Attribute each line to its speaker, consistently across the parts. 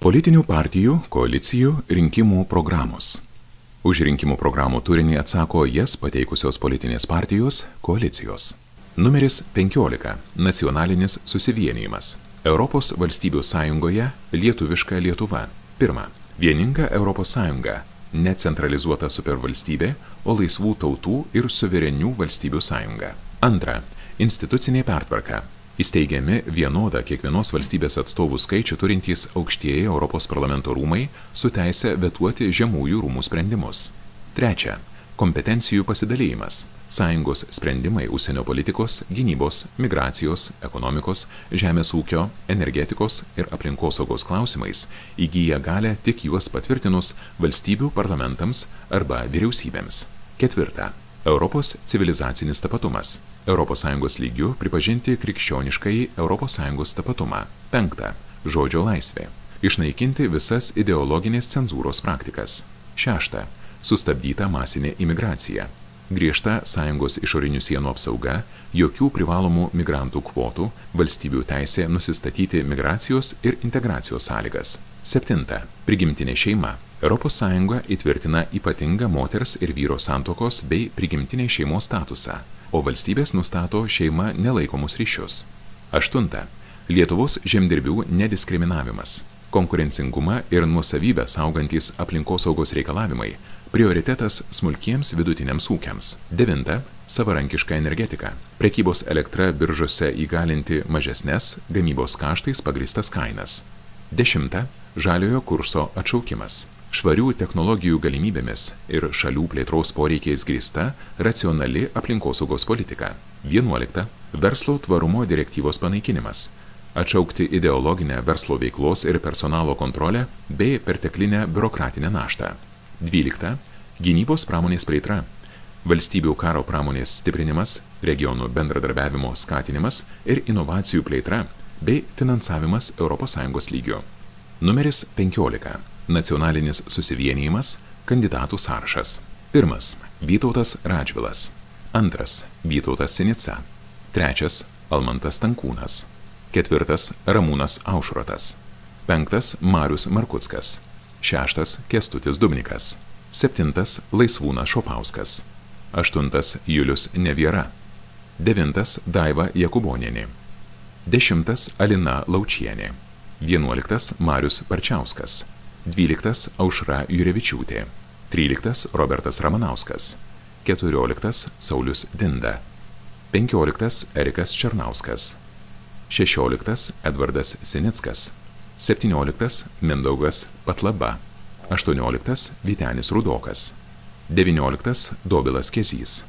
Speaker 1: Politinių partijų, koalicijų, rinkimų programos. Už rinkimų programų turinį atsako jas pateikusios politinės partijos, koalicijos. Numeris 15. Nacionalinis susivienijimas. Europos valstybių sąjungoje lietuviška Lietuva. 1. Vieninga Europos sąjunga. Necentralizuota supervalstybė, o laisvų tautų ir suverenių valstybių sąjunga. 2. Institucinė pertvarka. Įsteigiami vienodą kiekvienos valstybės atstovų skaičių turintys aukštieji Europos parlamento rūmai su teise vetuoti žemųjų rūmų sprendimus. 3. Kompetencijų pasidalijimas. Sąjungos sprendimai užsienio politikos, gynybos, migracijos, ekonomikos, žemės ūkio, energetikos ir aplinkosaugos klausimais įgyja galę tik juos patvirtinus valstybių parlamentams arba vyriausybėms. 4. Europos civilizacinis tapatumas. ES lygių pripažinti krikščioniškai ES tapatumą. 5. Žodžio laisvė. Išnaikinti visas ideologinės cenzūros praktikas. 6. Sustabdyta masinė imigracija. Griežta sąjungos išorinių sienų apsauga, jokių privalomų migrantų kvotų, valstybių teisė nusistatyti migracijos ir integracijos sąlygas. 7. Prigimtinė šeima. ES įtvirtina ypatingą moters ir vyro santuokos bei prigimtinės šeimos statusą, o valstybės nustato šeima nelaikomus ryšius. 8. Lietuvos žemdirbių nediskriminavimas. Konkurencingumą ir nuosavybę saugantys aplinkosaugos reikalavimai. Prioritetas smulkiems vidutiniams ūkiams. 9. Savarankiška energetika. Prekybos elektra biržose įgalinti mažesnes, gamybos kaštais pagristas kainas. 10. Žaliojo kurso atšaukimas. Švarių technologijų galimybėmis ir šalių plėtros poreikiais grįsta racionali aplinkosaugos politika. 11. Verslo tvarumo direktyvos panaikinimas. Atšaukti ideologinę verslo veiklos ir personalo kontrolę bei perteklinę biurokratinę naštą. 12. Gynybos pramonės plėtra. Valstybių karo pramonės stiprinimas, regionų bendradarbiavimo skatinimas ir inovacijų plėtra bei finansavimas ES lygiu. Numeris 15. Nacionalinis susivienijimas, kandidatų sąrašas. 1. Vytautas Radžvilas. 2. Vytautas Sinica. 3. Almantas Tankūnas. 4. Ramūnas Aušrotas. 5. Marius Markuckas. 6. Kęstutis Dubnikas. 7. Laisvūnas Šopauskas. 8. Julius Neviera. 9. Daiva Jakubonienė. 10. Alina Laučienė. 11. Marius Parčiauskas. 12. Aušra Jurevičiūtė. 13. Robertas Ramanauskas. 14. Saulius Dinda. 15. Erikas Černauskas. 16. Edvardas Sinickas. 17. Mindaugas Patlaba. 18. Vytenis Rudokas. 19. Dobilas Kezys.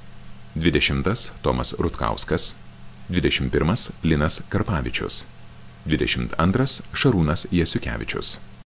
Speaker 1: 20. Tomas Rutkauskas. 21. Linas Karpavičius. 22. Šarūnas Jasiukevičius.